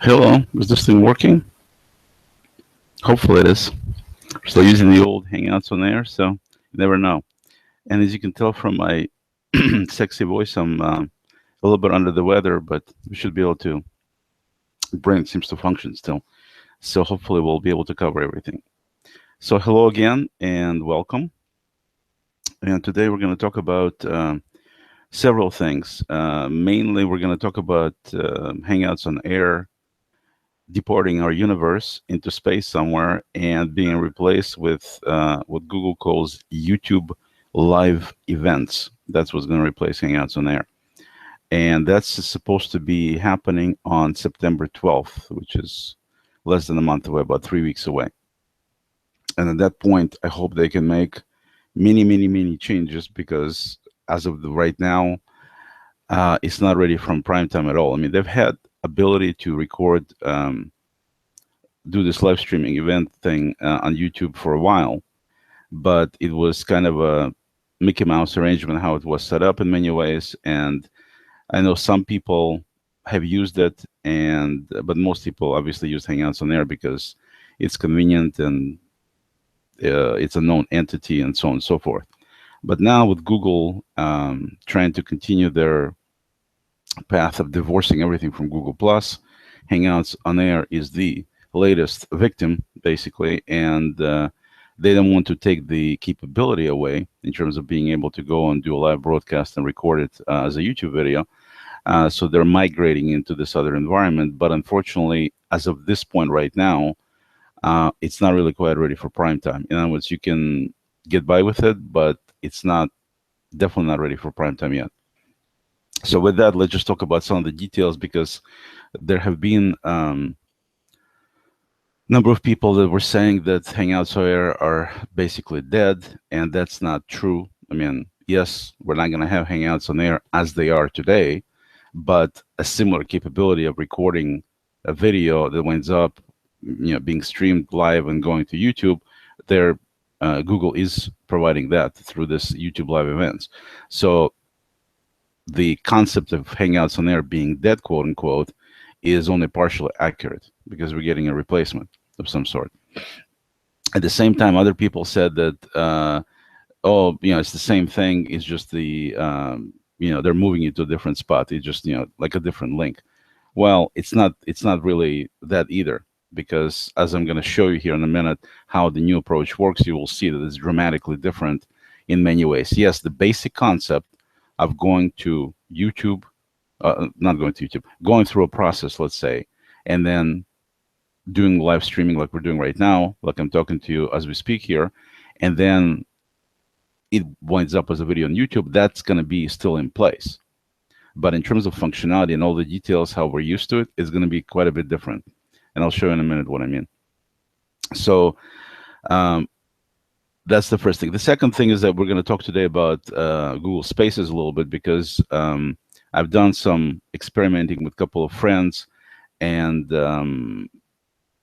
Hello, is this thing working? Hopefully it is. We're still using the old Hangouts on Air, so you never know. And as you can tell from my sexy voice, I'm a little bit under the weather, but we should be able to. The brain seems to function still, so hopefully we'll be able to cover everything. So hello again and welcome. And today we're going to talk about several things. Mainly, we're going to talk about Hangouts on Air deporting our universe into space somewhere and being replaced with what Google calls YouTube live events. That's what's going to replace Hangouts on Air. And that's supposed to be happening on September 12th, which is less than a month away, about 3 weeks away. And at that point, I hope they can make many changes because as of right now, it's not ready from prime time at all. I mean, they've had ability to record do this live streaming event thing on YouTube for a while, but it was kind of a Mickey Mouse arrangement how it was set up in many ways. And I know some people have used it, and but most people obviously use Hangouts on Air because it's convenient and it's a known entity and so on and so forth. But now with Google trying to continue their path of divorcing everything from Google Plus, Hangouts on Air is the latest victim, basically, and they don't want to take the capability away in terms of being able to go and do a live broadcast and record it as a YouTube video. So they're migrating into this other environment. But unfortunately, as of this point right now, it's not really quite ready for prime time. In other words, you can get by with it, but it's not definitely not ready for prime time yet. So with that, let's just talk about some of the details because there have been number of people that were saying that Hangouts on Air are basically dead, and that's not true. I mean, yes, we're not going to have Hangouts on Air as they are today, but a similar capability of recording a video that winds up, being streamed live and going to YouTube, there, Google is providing that through this YouTube live events. So the concept of Hangouts on Air being dead, quote unquote, is only partially accurate because we're getting a replacement of some sort. At the same time, other people said that, it's the same thing. It's just they're moving it to a different spot. It's just, like a different link. Well, it's not really that either, because as I'm going to show you here in a minute how the new approach works, you will see that it's dramatically different in many ways. Yes, the basic concept of going to YouTube, not going to YouTube, going through a process, let's say, and then doing live streaming like we're doing right now, like I'm talking to you as we speak here, and then it winds up as a video on YouTube, that's going to be still in place. But in terms of functionality and all the details, how we're used to it, is going to be quite a bit different. And I'll show you in a minute what I mean. So that's the first thing. The second thing is that we're going to talk today about Google Spaces a little bit because I've done some experimenting with a couple of friends, and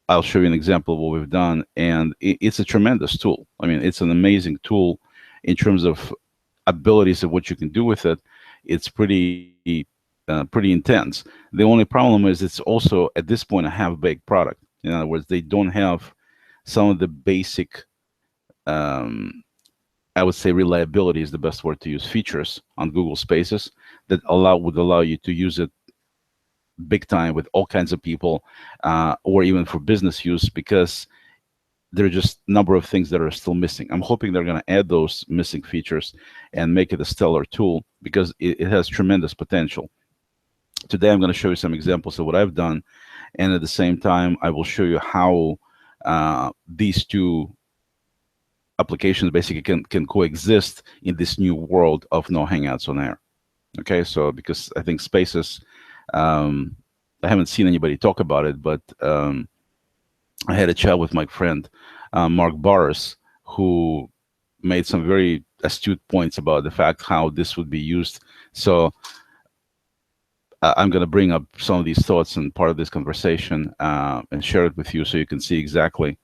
I'll show you an example of what we've done. And it's a tremendous tool. I mean, it's an amazing tool in terms of abilities of what you can do with it. It's pretty intense. The only problem is it's also at this point a half-baked product. In other words, they don't have some of the basic, I would say reliability is the best word to use, features on Google Spaces that would allow you to use it big time with all kinds of people, or even for business use, because there are just a number of things that are still missing. I'm hoping they're going to add those missing features and make it a stellar tool because it has tremendous potential. Today, I'm going to show you some examples of what I've done, and at the same time, I will show you how these two applications basically can coexist in this new world of no Hangouts on Air. Okay, so because I think Spaces, I haven't seen anybody talk about it, but I had a chat with my friend Mark Barris, who made some very astute points about the fact how this would be used. So I'm going to bring up some of these thoughts and part of this conversation and share it with you so you can see exactly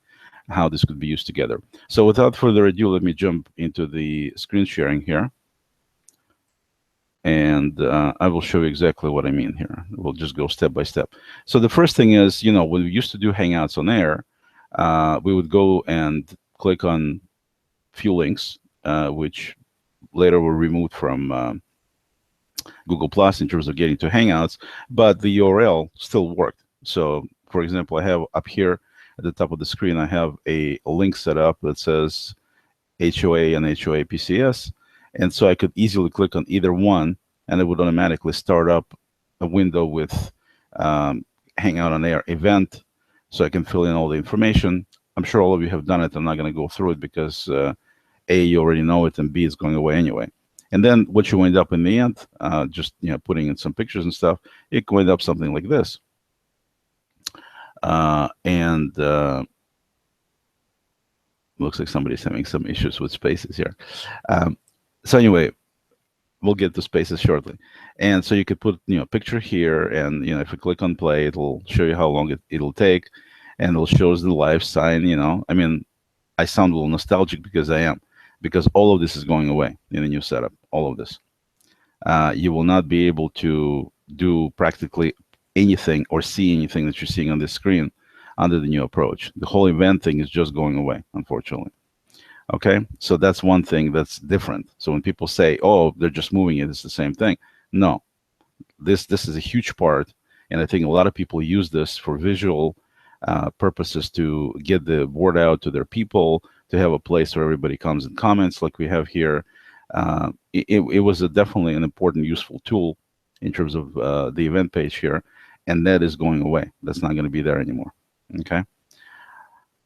how this could be used together. So without further ado, let me jump into the screen sharing here. And I will show you exactly what I mean here. We'll just go step by step. So the first thing is, you know, when we used to do Hangouts on Air, we would go and click on few links, which later were removed from Google Plus in terms of getting to Hangouts, but the URL still worked. So, for example, I have up here at the top of the screen, I have a link set up that says HOA and HOA PCS. And so I could easily click on either one, and it would automatically start up a window with Hangout on Air event, so I can fill in all the information. I'm sure all of you have done it. I'm not going to go through it because A, you already know it, and B, it's going away anyway. And then what you wind up in the end, just putting in some pictures and stuff, it could wind up something like this. Looks like somebody's having some issues with spaces here. So anyway, we'll get to spaces shortly. And so you could put picture here, and if you click on play, it'll show you how long it'll take, and it'll show us the live sign. I mean, I sound a little nostalgic because I am, because all of this is going away in the new setup. All of this, you will not be able to do practically anything or see anything that you're seeing on this screen under the new approach. The whole event thing is just going away, unfortunately. Okay, so that's one thing that's different. So when people say, "Oh, they're just moving it," it's the same thing. No, this is a huge part, and I think a lot of people use this for visual purposes to get the word out to their people, to have a place where everybody comes and comments, like we have here. It was definitely an important, useful tool in terms of the event page here, and that is going away. That's not going to be there anymore. Okay.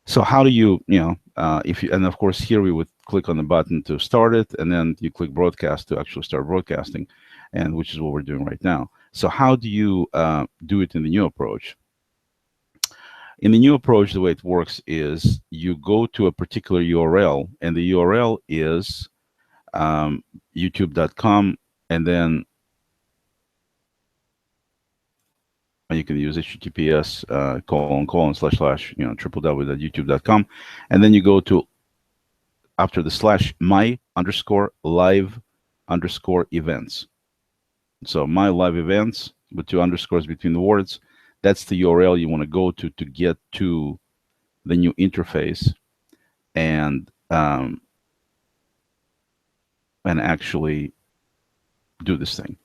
So how do you, and of course here we would click on the button to start it, and then you click broadcast to actually start broadcasting, and which is what we're doing right now. So how do you do it in the new approach? In the new approach, the way it works is you go to a particular URL, and the URL is youtube.com, and then you can use https www.youtube.com, and then you go to, after the slash, my_live_events. So my live events with 2 underscores between the words. That's the URL you want to go to get to the new interface and actually do this thing.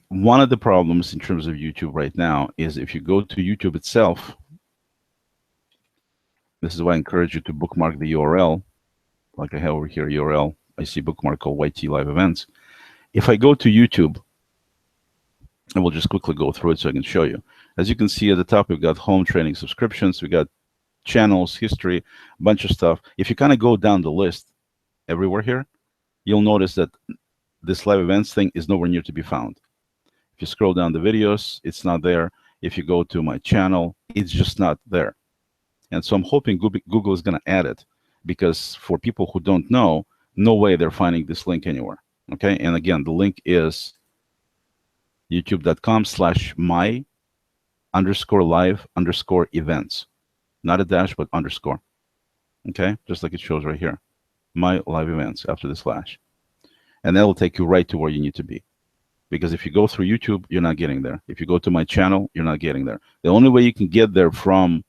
One of the problems in terms of YouTube right now is if you go to YouTube itself, this is why I encourage you to bookmark the URL, like I have over here, URL. I see bookmark called YT Live Events. If I go to YouTube, and we'll just quickly go through it so I can show you. As you can see at the top, we've got home, training, subscriptions, we got channels, history, a bunch of stuff. If you kind of go down the list everywhere here, you'll notice that this live events thing is nowhere near to be found. If you scroll down the videos, it's not there. If you go to my channel, it's just not there. And so I'm hoping Google is going to add it, because for people who don't know, no way they're finding this link anywhere. Okay, and again, the link is youtube.com/my_live_events. Not a dash, but underscore. Okay, just like it shows right here. My live events after the slash. And that'll take you right to where you need to be. Because if you go through YouTube, you're not getting there. If you go to my channel, you're not getting there. The only way you can get there from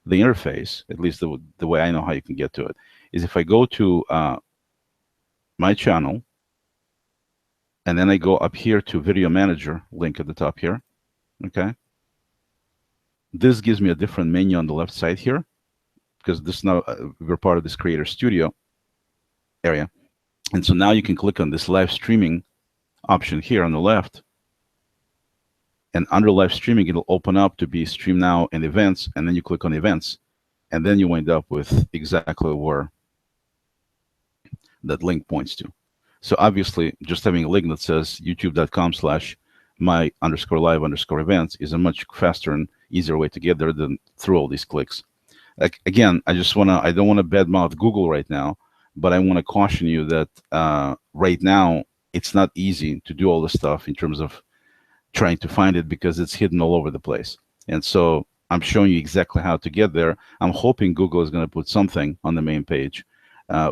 the interface, at least the way I know how you can get to it, is if I go to my channel, and then I go up here to Video Manager, link at the top here, okay? This gives me a different menu on the left side here, because this now we're part of this Creator Studio area. And so now you can click on this live streaming option here on the left, and under live streaming, it'll open up to be Stream Now and Events, and then you click on Events, and then you wind up with exactly where that link points to. So obviously, just having a link that says youtube.com/my_live_events is a much faster and easier way to get there than through all these clicks. Like, again, I don't want to badmouth Google right now, but I want to caution you that right now, it's not easy to do all this stuff in terms of trying to find it, because it's hidden all over the place. And so I'm showing you exactly how to get there. I'm hoping Google is going to put something on the main page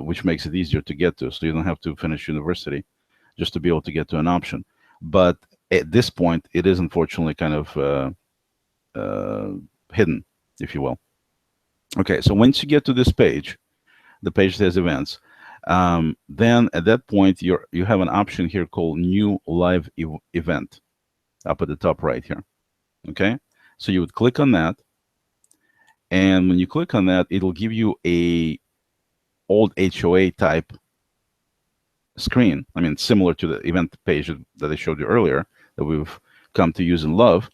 which makes it easier to get to, so you don't have to finish university just to be able to get to an option. But at this point, it is unfortunately kind of hidden, if you will. Okay, so once you get to this page, the page says events. Then at that point, you have an option here called new live event up at the top right here. Okay, so you would click on that, and when you click on that, it'll give you a old HOA type screen. I mean, similar to the event page that I showed you earlier that we've come to use and love.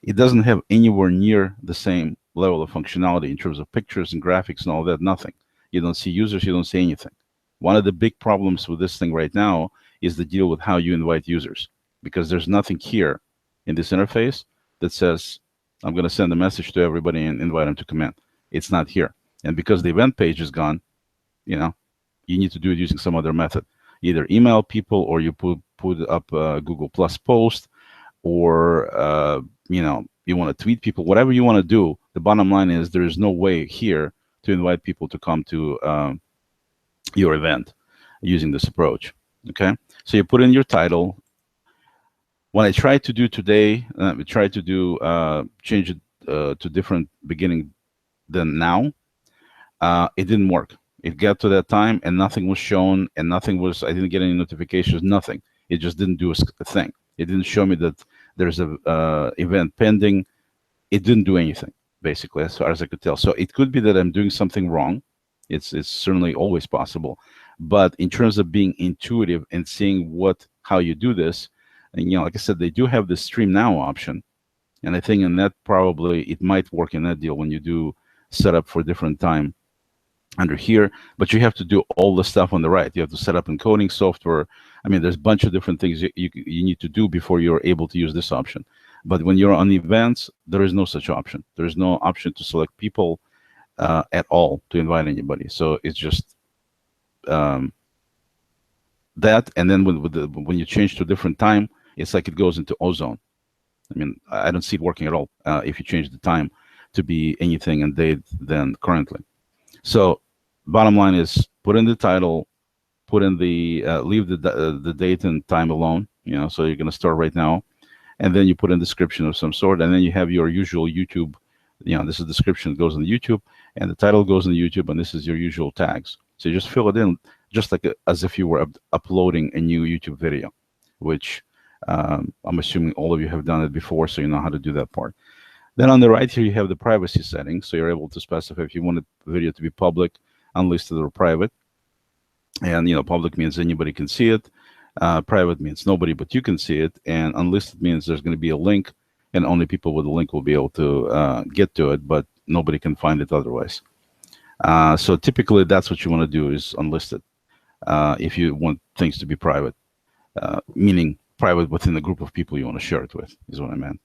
It doesn't have anywhere near the same level of functionality in terms of pictures and graphics and all that. Nothing. You don't see users. You don't see anything. One of the big problems with this thing right now is the deal with how you invite users, because there's nothing here in this interface that says, I'm going to send a message to everybody and invite them to come in. It's not here. And because the event page is gone, you know, you need to do it using some other method. Either email people, or you put up a Google Plus post, or, you know, you want to tweet people, whatever you want to do. The bottom line is there is no way here to invite people to come to your event using this approach. Okay, so you put in your title. What I tried to do today, we tried to do change it to different beginning than now. It didn't work. It got to that time and nothing was shown, and nothing was, I didn't get any notifications, nothing. It just didn't do a thing. It didn't show me that there's a event pending. It didn't do anything, basically, as far as I could tell. So it could be that I'm doing something wrong. It's certainly always possible. But in terms of being intuitive and seeing how you do this, and, you know, like I said, they do have the stream now option. And I think in that, probably it might work in that deal when you do set up for different time under here, but you have to do all the stuff on the right. You have to set up encoding software. I mean, there's a bunch of different things you need to do before you're able to use this option. But when you're on events, there is no such option. There is no option to select people at all to invite anybody. So it's just that. And then when you change to a different time, it's like it goes into ozone. I mean, I don't see it working at all if you change the time to be anything and date than currently. So bottom line is, put in the title, put in the leave the date and time alone. You know, so you're going to start right now, and then you put in description of some sort, and then you have your usual YouTube. You know, this is the description that goes on the YouTube, and the title goes on the YouTube, and this is your usual tags. So you just fill it in, just like as if you were uploading a new YouTube video, which I'm assuming all of you have done it before, so you know how to do that part. Then on the right here, you have the privacy settings. So you're able to specify if you want the video to be public, unlisted, or private. And, you know, public means anybody can see it. Private means nobody but you can see it. And unlisted means there's going to be a link, and only people with the link will be able to get to it, but nobody can find it otherwise. So typically, that's what you want to do, is unlisted, if you want things to be private, meaning private within the group of people you want to share it with, is what I meant.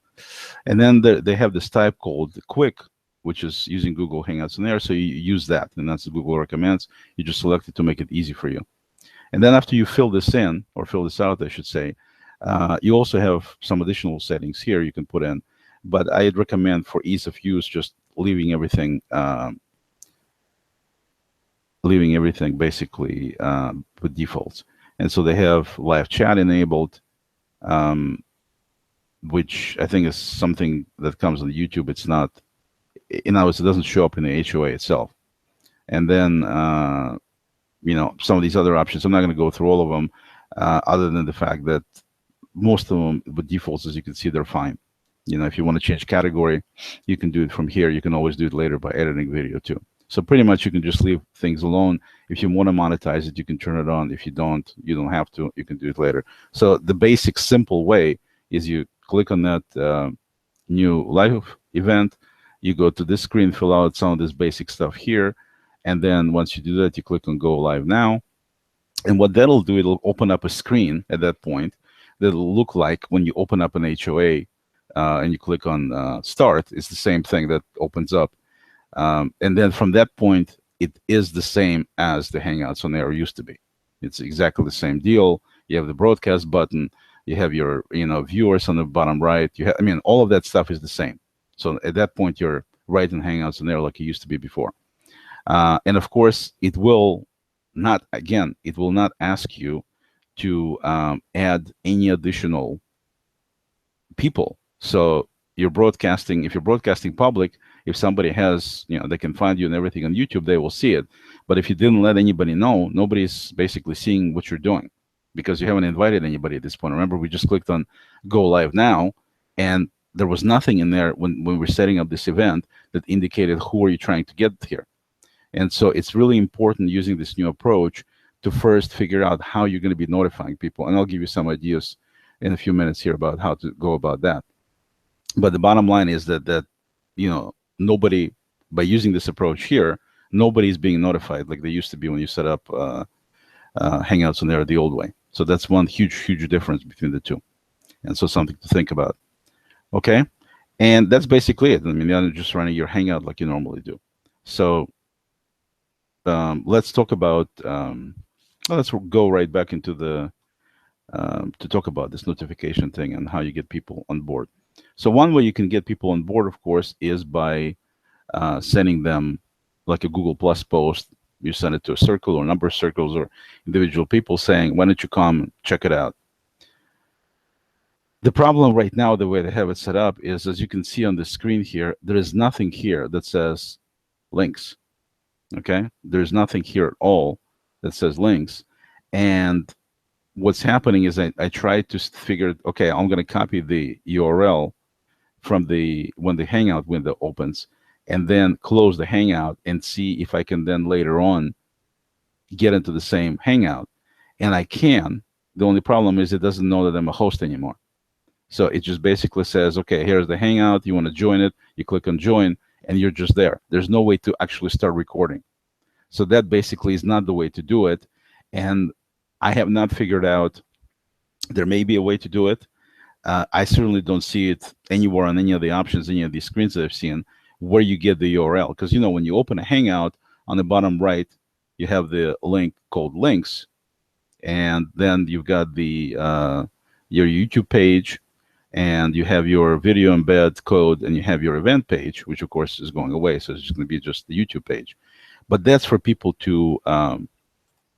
And then they have this type called quick, which is using Google Hangouts On Air. So you use that, and that's what Google recommends. You just select it to make it easy for you. And then after you fill this in, or fill this out, I should say, you also have some additional settings here you can put in. But I'd recommend, for ease of use, just leaving everything basically with defaults. And so they have live chat enabled, which I think is something that comes on YouTube. It's not, in other words, it doesn't show up in the HOA itself. And then, you know, some of these other options, I'm not going to go through all of them, other than the fact that most of them with defaults, as you can see, they're fine. You know, if you want to change category, you can do it from here. You can always do it later by editing video too. So pretty much you can just leave things alone. If you want to monetize it, you can turn it on. If you don't, you don't have to. You can do it later. So the basic, simple way is you click on that new live event, you go to this screen, fill out some of this basic stuff here, and then once you do that, you click on Go Live Now. And what that'll do, it'll open up a screen at that point that'll look like when you open up an HOA and you click on Start. It's the same thing that opens up. And then from that point, it is the same as the Hangouts On Air used to be. It's exactly the same deal. You have the broadcast button. You have your, you know, viewers on the bottom right. You have, I mean, all of that stuff is the same. So at that point, you're right in Hangouts On Air like it used to be before. And of course, it will not, again, it will not ask you to add any additional people. So you're broadcasting, if you're broadcasting public, if somebody has, they can find you and everything on YouTube, they will see it. But if you didn't let anybody know, nobody's basically seeing what you're doing because you haven't invited anybody at this point. Remember, we just clicked on go live now, and there was nothing in there when we were setting up this event that indicated who are you trying to get here. And so it's really important using this new approach to first figure out how you're going to be notifying people. And I'll give you some ideas in a few minutes here about how to go about that. But the bottom line is that nobody, by using this approach here, nobody is being notified like they used to be when you set up Hangouts on Air the old way. So that's one huge difference between the two. And so something to think about. Okay. And that's basically it. I mean, you're just running your Hangout like you normally do. So let's talk about, let's go right back into the, to talk about this notification thing and how you get people on board. So one way you can get people on board, of course, is by sending them like a Google Plus post. You send it to a circle or a number of circles or individual people saying, why don't you come check it out? The problem right now, the way they have it set up is, as you can see on the screen here, there is nothing here that says links. Okay, there's nothing here at all that says links. And what's happening is I tried to figure, okay, I'm going to copy the URL from when the Hangout window opens, and then close the Hangout and see if I can then later on get into the same Hangout. And I can. The only problem is it doesn't know that I'm a host anymore. So it just basically says, okay, here's the Hangout. You want to join it. You click on join, and you're just there. There's no way to actually start recording. So that basically is not the way to do it. And I have not figured out, there may be a way to do it. I certainly don't see it anywhere on any of the options, any of these screens that I've seen, where you get the URL. Because, when you open a Hangout, on the bottom right, you have the link called links. And then you've got the your YouTube page, and you have your video embed code, and you have your event page, which of course is going away. So it's just going to be just the YouTube page. But that's for people to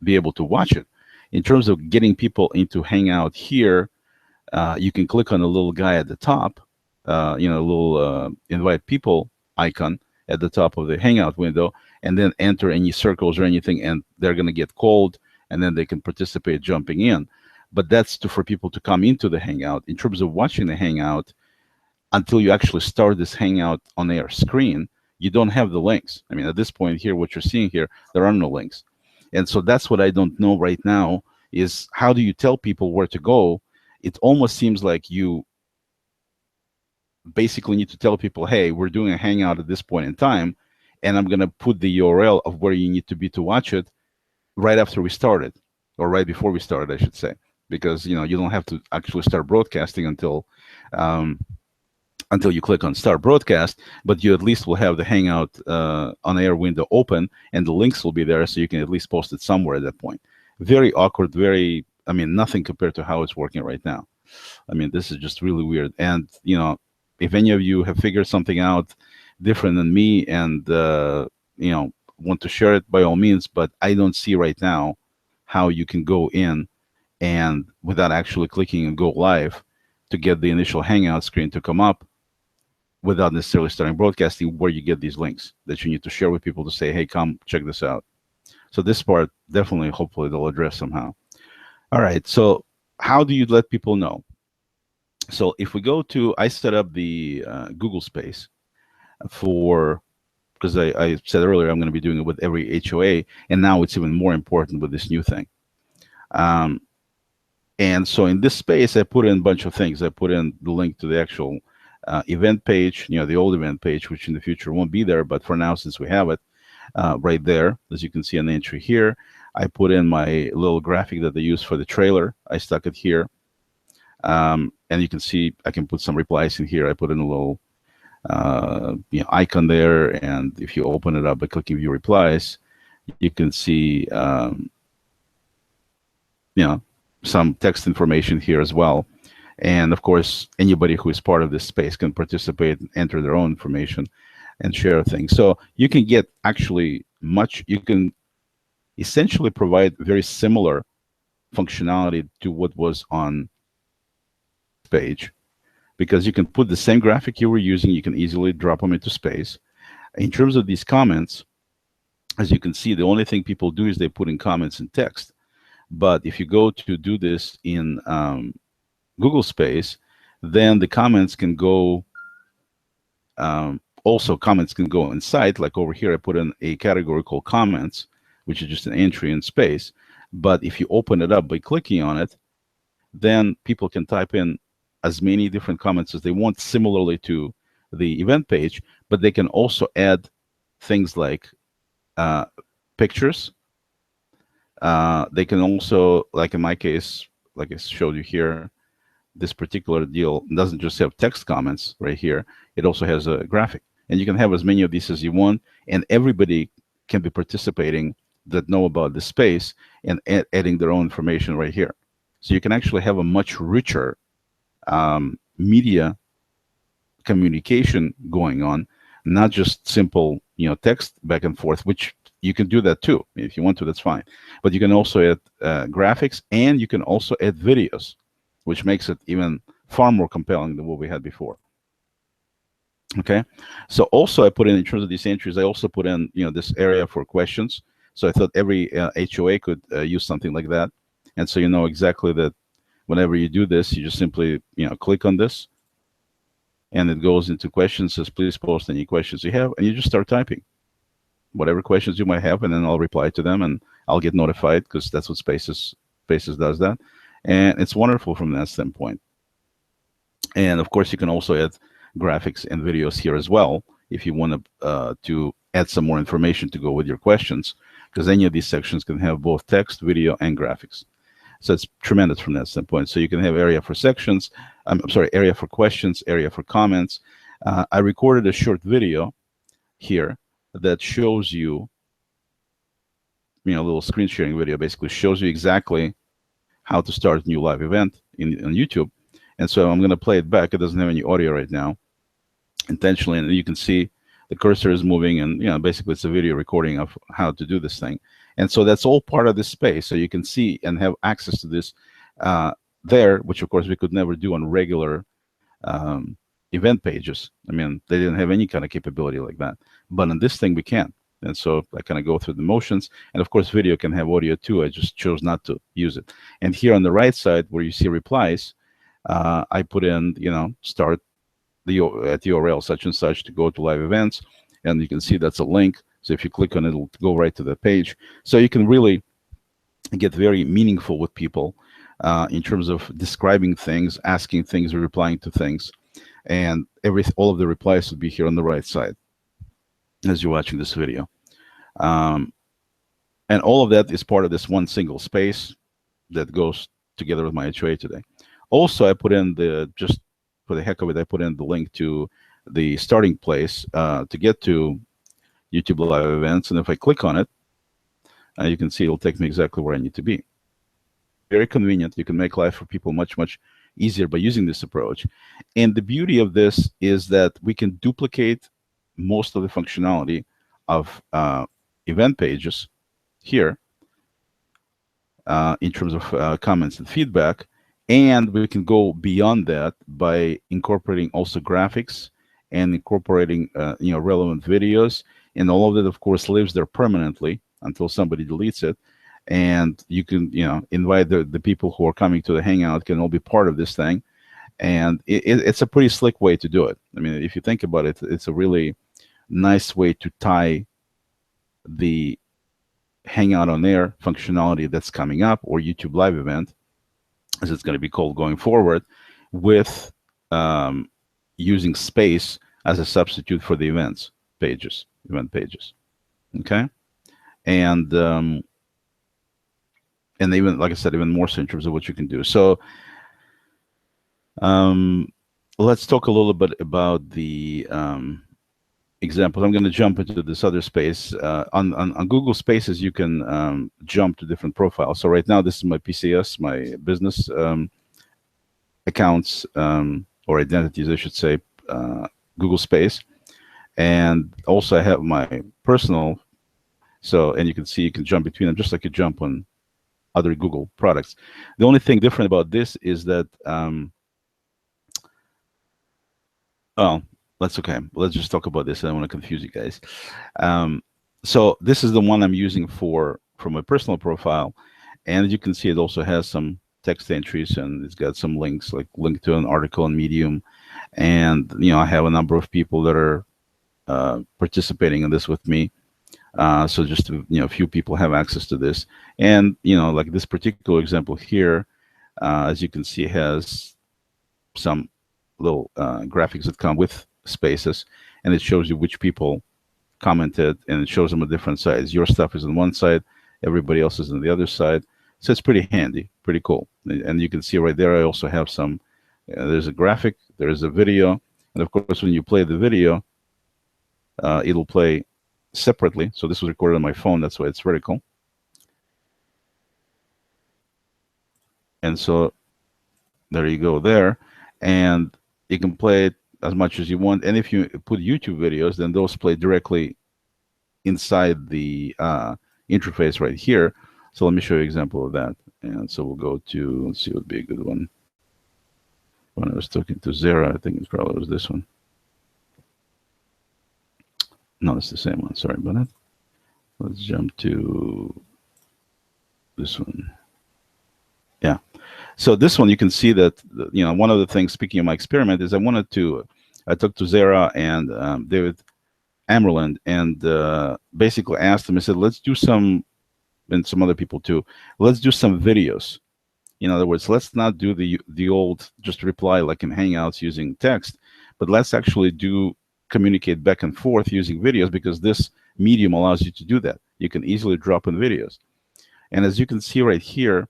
be able to watch it. In terms of getting people into Hangout here, you can click on the little guy at the top, a little invite people icon at the top of the Hangout window, and then enter any circles or anything, and they're going to get called, and then they can participate jumping in. But that's for people to come into the Hangout. In terms of watching the Hangout, until you actually start this Hangout on Air screen, you don't have the links. I mean, at this point here, what you're seeing here, there are no links. And so that's what I don't know right now is, how do you tell people where to go? It almost seems like you basically need to tell people, hey, we're doing a Hangout at this point in time, and I'm going to put the URL of where you need to be to watch it right after we started, or right before we started, I should say, because, you don't have to actually start broadcasting until you click on start broadcast, but you at least will have the Hangout on Air window open, and the links will be there, so you can at least post it somewhere at that point. Very awkward, nothing compared to how it's working right now. I mean, this is just really weird. And, if any of you have figured something out different than me and, want to share it, by all means, but I don't see right now how you can go in and, without actually clicking and go live, to get the initial Hangout screen to come up without necessarily starting broadcasting, where you get these links that you need to share with people to say, hey, come check this out. So this part, definitely, hopefully they'll address somehow. All right, so how do you let people know? So if we go to, I set up the Google Space because I said earlier I'm going to be doing it with every HOA, and now it's even more important with this new thing. And so in this space, I put in a bunch of things. I put in the link to the actual event page, the old event page, which in the future won't be there, but for now, since we have it right there, as you can see on the entry here, I put in my little graphic that they use for the trailer. I stuck it here. And you can see I can put some replies in here. I put in a little icon there, and if you open it up by clicking view replies, you can see some text information here as well. And of course, anybody who is part of this space can participate and enter their own information and share things. So you can get you can essentially provide very similar functionality to what was on page, because you can put the same graphic you were using, you can easily drop them into space. In terms of these comments, as you can see, the only thing people do is they put in comments and text. But if you go to do this in Google Space, then the comments can go, also comments can go inside. Like over here, I put in a category called comments, which is just an entry in space. But if you open it up by clicking on it, then people can type in as many different comments as they want, similarly to the event page, but they can also add things like pictures. They can also, like in my case, like I showed you here, this particular deal doesn't just have text comments right here, it also has a graphic. And you can have as many of these as you want, and everybody can be participating that know about the space and adding their own information right here. So you can actually have a much richer media communication going on, not just simple, text back and forth, which you can do that too. If you want to, that's fine. But you can also add graphics, and you can also add videos, which makes it even far more compelling than what we had before. Okay, so also I put in terms of these entries, I also put in, this area for questions. So I thought every HOA could use something like that. And so you know exactly that whenever you do this, you just simply, click on this, and it goes into questions, says please post any questions you have, and you just start typing whatever questions you might have, and then I'll reply to them, and I'll get notified, because that's what Spaces does that. And it's wonderful from that standpoint. And of course, you can also add graphics and videos here as well if you want to add some more information to go with your questions, because any of these sections can have both text, video, and graphics. So it's tremendous from that standpoint. So you can have area for sections, area for questions, area for comments. I recorded a short video here that shows you, a little screen sharing video, basically shows you exactly how to start a new live event on YouTube. And so I'm going to play it back. It doesn't have any audio right now, intentionally, and you can see the cursor is moving, and basically it's a video recording of how to do this thing. And so that's all part of this space. So you can see and have access to this there, which of course we could never do on regular event pages. I mean, they didn't have any kind of capability like that. But on this thing we can. And so I kind of go through the motions. And of course, video can have audio too. I just chose not to use it. And here on the right side where you see replies, I put in, start at the URL such and such to go to live events. And you can see that's a link. So if you click on it, it'll go right to the page. So you can really get very meaningful with people in terms of describing things, asking things, or replying to things. And all of the replies will be here on the right side as you're watching this video. And all of that is part of this one single space that goes together with my HOA today. Also, I put in just for the heck of it, I put in the link to the starting place to get to YouTube live events. And if I click on it, you can see it'll take me exactly where I need to be. Very convenient. You can make life for people much, much easier by using this approach. And the beauty of this is that we can duplicate most of the functionality of event pages here in terms of comments and feedback. And we can go beyond that by incorporating also graphics and incorporating relevant videos. And all of that, of course, lives there permanently until somebody deletes it. And you can, invite the people who are coming to the Hangout can all be part of this thing. And it's a pretty slick way to do it. I mean, if you think about it, it's a really nice way to tie the Hangout on Air functionality that's coming up, or YouTube live event, as it's going to be called going forward, with using space as a substitute for the event pages. Okay, and even, like I said, even more so in terms of what you can do. So let's talk a little bit about the examples. I'm going to jump into this other space. On Google Spaces, you can jump to different profiles. So right now, this is my PCS, my business accounts, or identities, I should say, Google Space. And also I have my personal. So, and you can see you can jump between them just like you jump on other Google products. The only thing different about this is that, oh, that's okay. Let's just talk about this. I don't want to confuse you guys. So this is the one I'm using for my personal profile. And as you can see, it also has some text entries, and it's got some links, like link to an article on Medium. And, I have a number of people that are participating in this with me. So just, a few people have access to this. And, like this particular example here, as you can see, has some little graphics that come with spaces, and it shows you which people commented, and it shows them on different sides. Your stuff is on one side, everybody else is on the other side. So it's pretty handy, pretty cool. And you can see right there, I also have some, there's a graphic, there's a video, and of course, when you play the video, it'll play separately. So this was recorded on my phone, that's why it's vertical. And so there you go there. And you can play it as much as you want. And if you put YouTube videos, then those play directly inside the interface right here. So let me show you an example of that. And so we'll go to, let's see what would be a good one. When I was talking to Zara, I think it probably was this one. No, it's the same one. Sorry about that. Let's jump to this one. Yeah. So this one, you can see that, one of the things, speaking of my experiment, is I talked to Zara and David Amerland, and basically asked them, I said, let's do some, and some other people too, let's do some videos. In other words, let's not do the old just reply like in Hangouts using text, but let's actually communicate back and forth using videos, because this medium allows you to do that. You can easily drop in videos. And as you can see right here,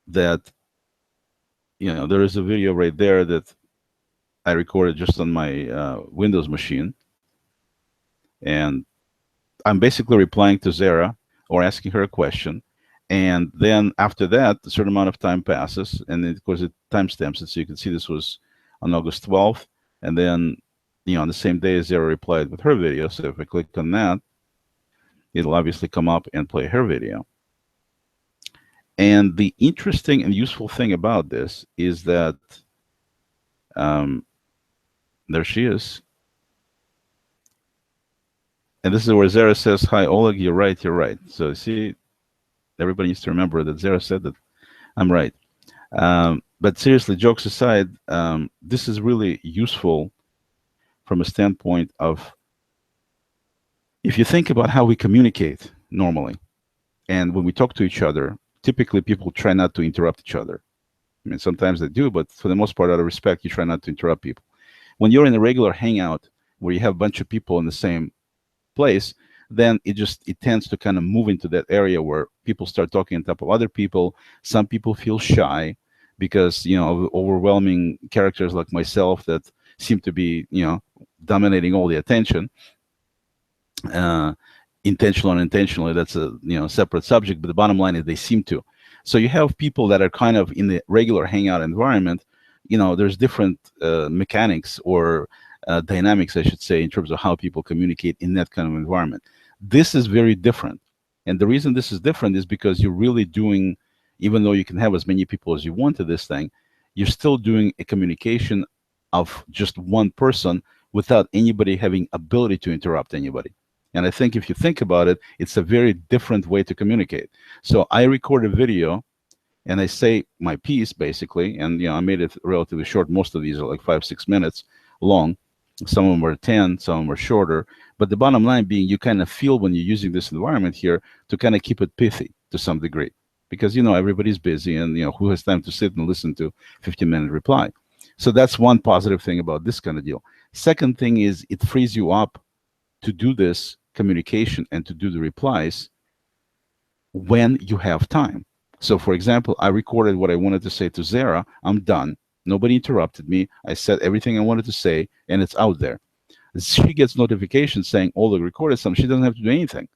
that there is a video right there that I recorded just on my Windows machine, and I'm basically replying to Zara or asking her a question, and then after that a certain amount of time passes, and of course it timestamps it, so you can see this was on August 12th, and then on the same day Zara replied with her video. So if I click on that, it'll obviously come up and play her video. And the interesting and useful thing about this is that there she is. And this is where Zara says, "Hi, Oleg, you're right, you're right." So see, everybody needs to remember that Zara said that I'm right. But seriously, jokes aside, this is really useful from a standpoint of, if you think about how we communicate normally, and when we talk to each other, typically people try not to interrupt each other. I mean, sometimes they do, but for the most part, out of respect, you try not to interrupt people. When you're in a regular hangout where you have a bunch of people in the same place, then it tends to kind of move into that area where people start talking on top of other people. Some people feel shy because, of overwhelming characters like myself that seem to be, dominating all the attention. Intentional or unintentionally, that's a separate subject, but the bottom line is they seem to. So you have people that are kind of in the regular hangout environment. There's different mechanics or dynamics, I should say, in terms of how people communicate in that kind of environment. This is very different. And the reason this is different is because you're really doing, even though you can have as many people as you want to this thing, you're still doing a communication of just one person without anybody having ability to interrupt anybody. And I think if you think about it, it's a very different way to communicate. So I record a video and I say my piece basically, and I made it relatively short. Most of these are like 5-6 minutes long. Some of them were 10, some of them were shorter. But the bottom line being, you kind of feel when you're using this environment here to kind of keep it pithy to some degree, because everybody's busy, and who has time to sit and listen to 15-minute reply. So that's one positive thing about this kind of deal. Second thing is, it frees you up to do this communication and to do the replies when you have time. So for example, I recorded what I wanted to say to Zara. I'm done. Nobody interrupted me. I said everything I wanted to say, and it's out there. She gets notifications saying, "Oleg recorded something." She doesn't have to do anything.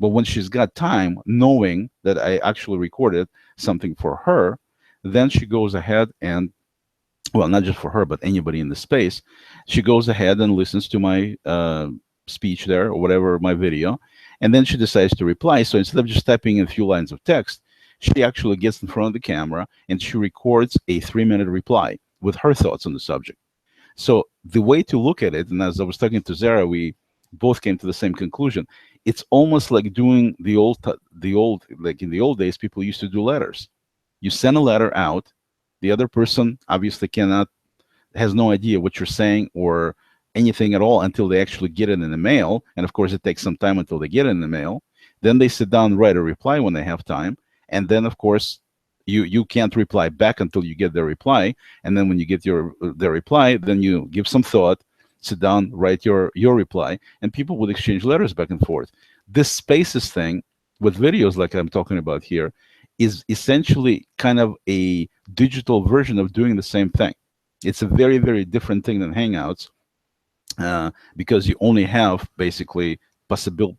But when she's got time, knowing that I actually recorded something for her, then she goes ahead and, well, not just for her, but anybody in the space, she goes ahead and listens to my speech there, or whatever, my video, and then she decides to reply. So instead of just typing in a few lines of text, she actually gets in front of the camera and she records a 3-minute reply with her thoughts on the subject. So the way to look at it, and as I was talking to Zara, we both came to the same conclusion. It's almost like doing like in the old days, people used to do letters. You send a letter out, the other person obviously has no idea what you're saying or anything at all until they actually get it in the mail. And of course, it takes some time until they get it in the mail. Then they sit down and write a reply when they have time. And then, of course, you can't reply back until you get their reply. And then when you get their reply, then you give some thought, sit down, write your reply, and people would exchange letters back and forth. This Spaces thing with videos like I'm talking about here is essentially kind of a digital version of doing the same thing. It's a very, very different thing than Hangouts because you only have basically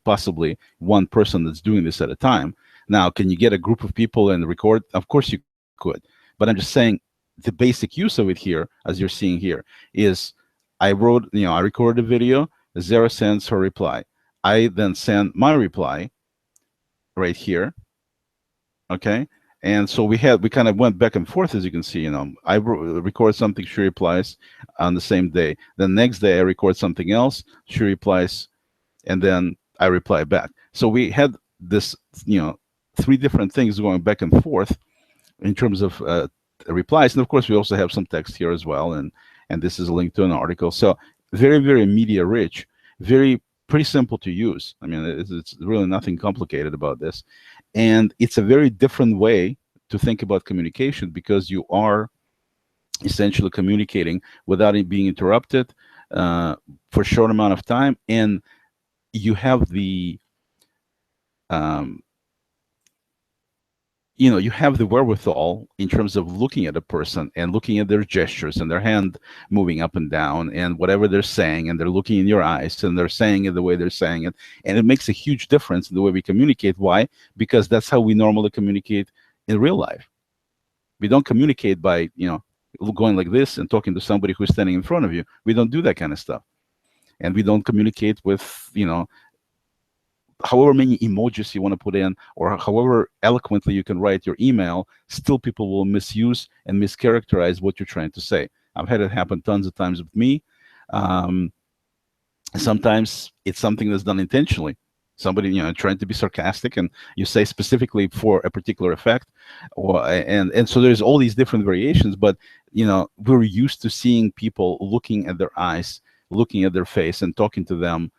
possibly one person that's doing this at a time. Now, can you get a group of people and record? Of course you could. But I'm just saying the basic use of it here, as you're seeing here, is I recorded a video, Zara sends her reply. I then send my reply right here. Okay. And so we kind of went back and forth, as you can see. I record something, she replies on the same day. The next day I record something else, she replies, and then I reply back. So we had this, 3 different things going back and forth in terms of replies. And of course, we also have some text here as well. And this is a link to an article. So very, very media rich, pretty simple to use. I mean, it's really nothing complicated about this. And it's a very different way to think about communication because you are essentially communicating without it being interrupted for a short amount of time. And you have the, you have the wherewithal in terms of looking at a person and looking at their gestures and their hand moving up and down and whatever they're saying, and they're looking in your eyes and they're saying it the way they're saying it. And it makes a huge difference in the way we communicate. Why? Because that's how we normally communicate in real life. We don't communicate by, going like this and talking to somebody who's standing in front of you. We don't do that kind of stuff. And we don't communicate with, however many emojis you want to put in, or however eloquently you can write your email, still people will misuse and mischaracterize what you're trying to say. I've had it happen tons of times with me. Sometimes it's something that's done intentionally. Somebody, trying to be sarcastic, and you say specifically for a particular effect, and so there's all these different variations. But we're used to seeing people looking at their eyes, looking at their face, and talking to them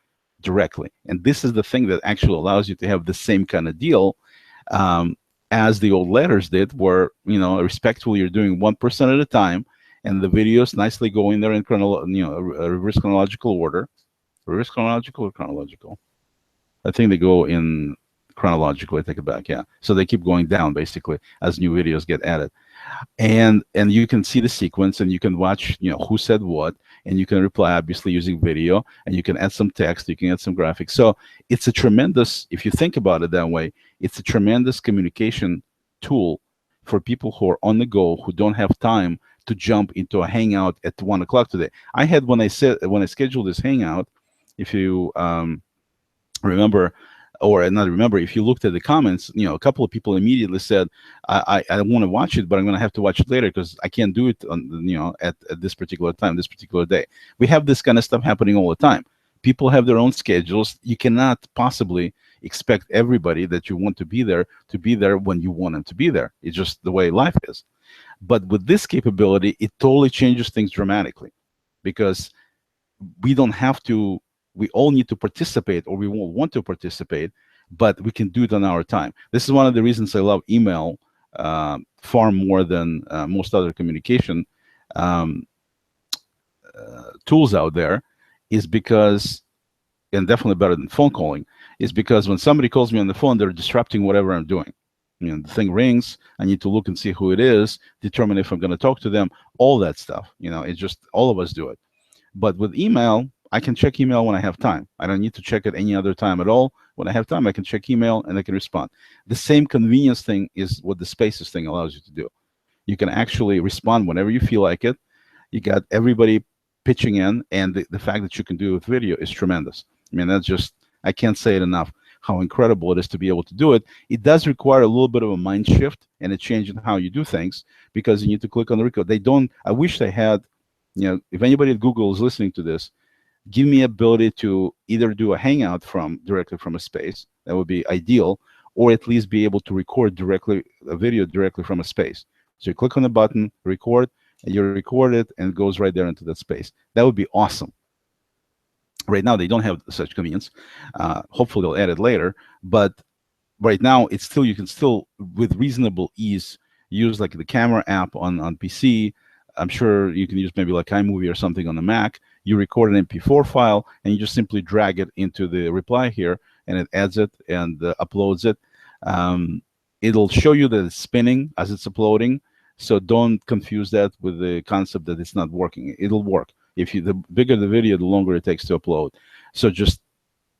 directly. And this is the thing that actually allows you to have the same kind of deal as the old letters did, where respectfully you're doing 1% at a time, and the videos nicely go in there in reverse chronological order. Reverse chronological or chronological? I think they go in chronological. I take it back. Yeah. So they keep going down basically as new videos get added, and you can see the sequence, and you can watch who said what, and you can reply obviously using video, and you can add some text, you can add some graphics. So it's a tremendous, if you think about it that way, it's a tremendous communication tool for people who are on the go, who don't have time to jump into a hangout at 1 o'clock today. I had, when I scheduled this hangout, if you remember, or not remember, if you looked at the comments, a couple of people immediately said, I want to watch it, but I'm going to have to watch it later because I can't do it on, at this particular time, this particular day. We have this kind of stuff happening all the time. People have their own schedules. You cannot possibly expect everybody that you want to be there when you want them to be there. It's just the way life is. But with this capability, it totally changes things dramatically, because we don't have to, we all need to participate, or we won't want to participate, but we can do it on our time. This is one of the reasons I love email far more than most other communication tools out there, is because, and definitely better than phone calling, is because when somebody calls me on the phone, they're disrupting whatever I'm doing. The thing rings, I need to look and see who it is, determine if I'm going to talk to them, all that stuff. It's just, all of us do it. But with email, I can check email when I have time. I don't need to check it any other time at all. When I have time, I can check email and I can respond. The same convenience thing is what the Spaces thing allows you to do. You can actually respond whenever you feel like it. You got everybody pitching in, and the fact that you can do it with video is tremendous. I mean, that's just, I can't say it enough how incredible it is to be able to do it. It does require a little bit of a mind shift and a change in how you do things, because you need to click on the record. They don't, I wish they had, if anybody at Google is listening to this, give me ability to either do a Hangout directly from a space. That would be ideal, or at least be able to record a video directly from a space. So you click on the button, record, and you record it, and it goes right there into that space. That would be awesome. Right now, they don't have such convenience. Hopefully, they'll add it later. But right now, it's still, you can still, with reasonable ease, use like the camera app on PC. I'm sure you can use maybe like iMovie or something on the Mac. You record an MP4 file, and you just simply drag it into the reply here, and it adds it and uploads it. It'll show you that it's spinning as it's uploading. So don't confuse that with the concept that it's not working. It'll work. The bigger the video, the longer it takes to upload. So just,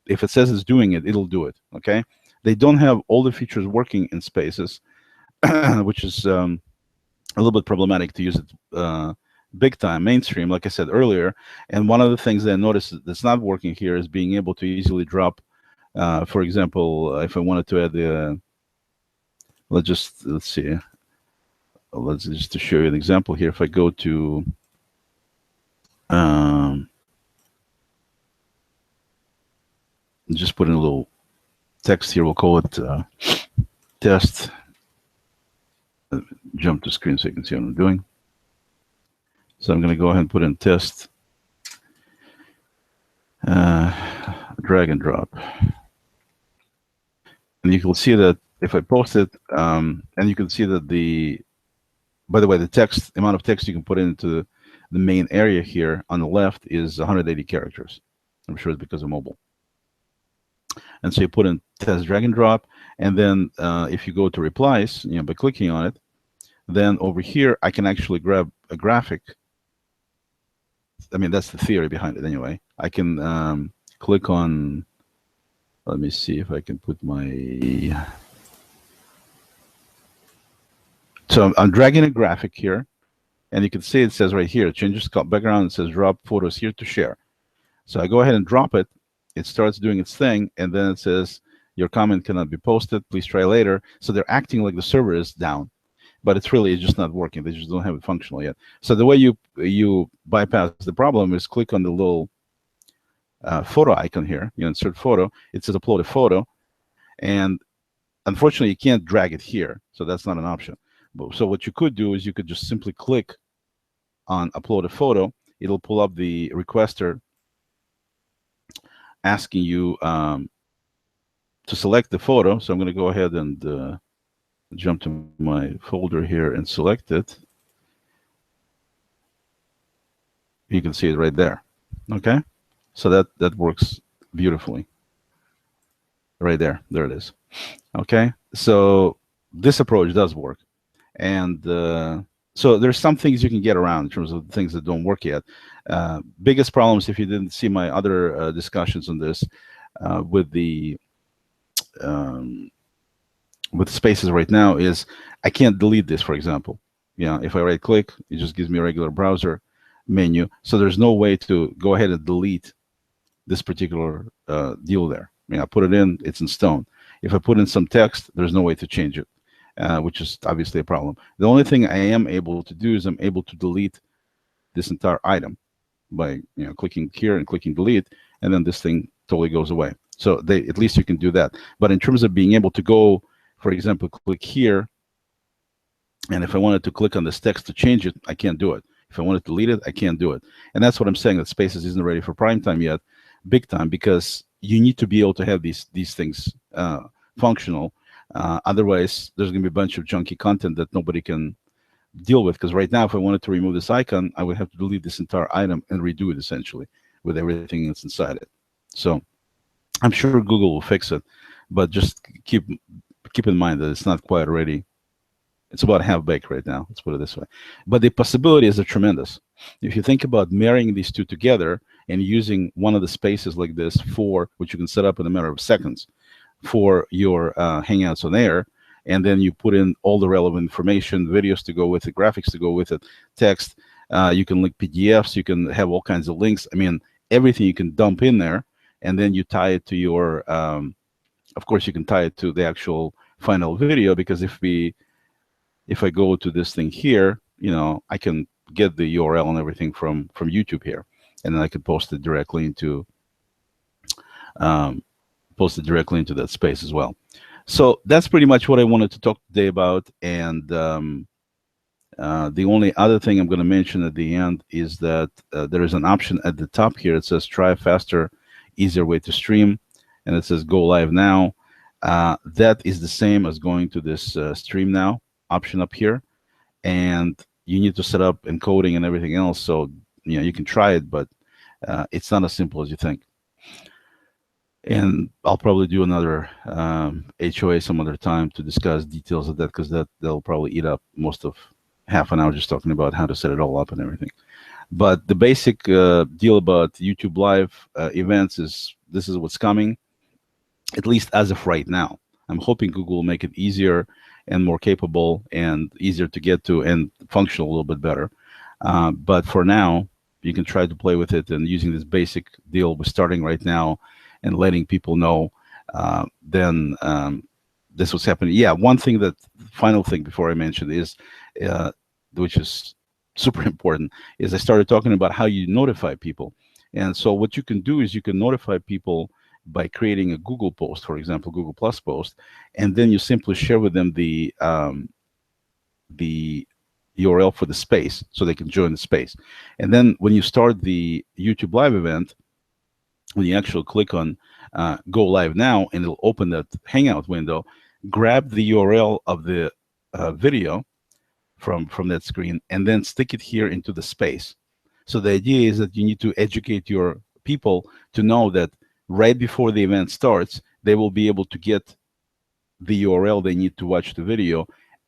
if it says it's doing it, it'll do it, okay? They don't have all the features working in Spaces, which is a little bit problematic to use it big time, mainstream, like I said earlier. And one of the things that I noticed that's not working here is being able to easily drop, for example, if I wanted to add the, let's see. Let's just to show you an example here. If I go to just put in a little text here, we'll call it test. Jump to screen so you can see what I'm doing. So I'm going to go ahead and put in test, drag and drop. And you can see that if I post it, and you can see that by the way, the amount of text you can put into the main area here on the left is 180 characters. I'm sure it's because of mobile. And so you put in test drag and drop, and then if you go to replies, by clicking on it, then over here I can actually grab a graphic. I mean, that's the theory behind it anyway. I can click on, let me see if I can put my, so I'm dragging a graphic here, and you can see it says right here, changes background, it says drop photos here to share. So I go ahead and drop it. It starts doing its thing, and then it says your comment cannot be posted, please try later. So they're acting like the server is down, but it's just not working. They just don't have it functional yet. So the way you bypass the problem is click on the little photo icon here, insert photo. It says upload a photo, and unfortunately you can't drag it here, so that's not an option. So what you could do is you could just simply click on upload a photo. It'll pull up the requester asking you to select the photo. So I'm going to go ahead and jump to my folder here and select it. You can see it right there. Okay, so that works beautifully. Right there it is. Okay, so this approach does work. And so there's some things you can get around in terms of things that don't work yet. Biggest problems, if you didn't see my other discussions on this, with Spaces right now, is I can't delete this, for example. If I right click, it just gives me a regular browser menu. So there's no way to go ahead and delete this particular deal there. I put it in, it's in stone. If I put in some text, there's no way to change it. Which is obviously a problem. The only thing I am able to do is I'm able to delete this entire item by clicking here and clicking delete, and then this thing totally goes away. So at least you can do that. But in terms of being able to go, for example, click here, and if I wanted to click on this text to change it, I can't do it. If I want to delete it, I can't do it. And that's what I'm saying, that Spaces isn't ready for prime time yet, big time, because you need to be able to have these things functional. Otherwise, there's going to be a bunch of junky content that nobody can deal with. Because right now, if I wanted to remove this icon, I would have to delete this entire item and redo it, essentially, with everything that's inside it. So I'm sure Google will fix it, but just keep in mind that it's not quite ready. It's about half-baked right now, let's put it this way. But the possibilities are tremendous. If you think about marrying these two together and using one of the spaces like this which you can set up in a matter of seconds, for your Hangouts on Air, and then you put in all the relevant information, videos to go with it, graphics to go with it, text. You can link PDFs. You can have all kinds of links. I mean, everything you can dump in there, and then you tie it to your of course, you can tie it to the actual final video, because if I go to this thing here, I can get the URL and everything from YouTube here, and then I could post it directly into that space as well. So that's pretty much what I wanted to talk today about. And the only other thing I'm going to mention at the end is that there is an option at the top here. It says try a faster, easier way to stream, and it says go live now. That is the same as going to this stream now option up here, and you need to set up encoding and everything else. So you can try it, but it's not as simple as you think. And I'll probably do another HOA some other time to discuss details of that, because that'll probably eat up most of half an hour just talking about how to set it all up and everything. But the basic deal about YouTube Live events is this is what's coming, at least as of right now. I'm hoping Google will make it easier and more capable and easier to get to and functional a little bit better. But for now, you can try to play with it, and using this basic deal with starting right now and letting people know, then this was happening. Yeah, one thing final thing before I mention is, which is super important, is I started talking about how you notify people. And so what you can do is you can notify people by creating a Google post, for example, Google Plus post, and then you simply share with them the URL for the space so they can join the space. And then when you start the YouTube Live event, when you actually click on go live now, and it'll open that Hangout window, grab the URL of the video from that screen, and then stick it here into the space. So the idea is that you need to educate your people to know that right before the event starts, they will be able to get the URL they need to watch the video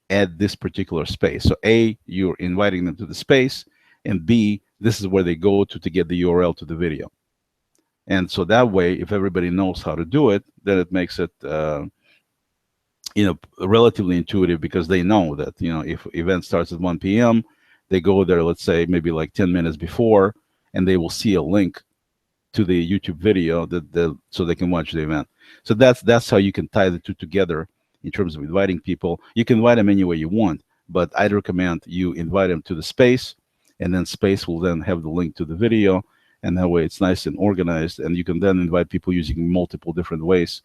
at this particular space. So A, you're inviting them to the space, and B, this is where they go to get the URL to the video. And so that way, if everybody knows how to do it, then it makes it relatively intuitive, because they know that if event starts at 1 p.m., they go there, let's say maybe like 10 minutes before, and they will see a link to the YouTube video so they can watch the event. So that's how you can tie the two together in terms of inviting people. You can invite them any way you want, but I'd recommend you invite them to the space, and then space will then have the link to the video, and that way it's nice and organized, and you can then invite people using multiple different ways.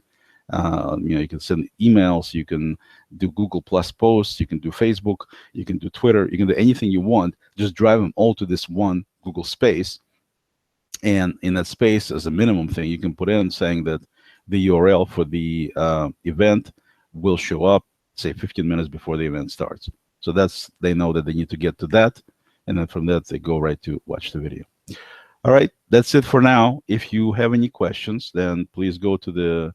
You can send emails, you can do Google Plus posts, you can do Facebook, you can do Twitter, you can do anything you want. Just drive them all to this one Google space, and in that space, as a minimum thing, you can put in saying that the URL for the event will show up, say 15 minutes before the event starts. So they know that they need to get to that, and then from that they go right to watch the video. All right, that's it for now. If you have any questions, then please go to the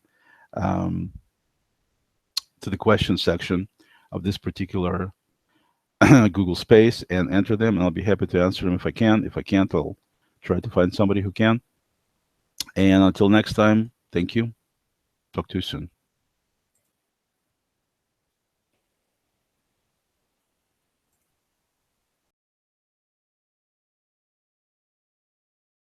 question section of this particular Google space and enter them, and I'll be happy to answer them if I can. If I can't, I'll try to find somebody who can. And until next time, thank you. Talk to you soon.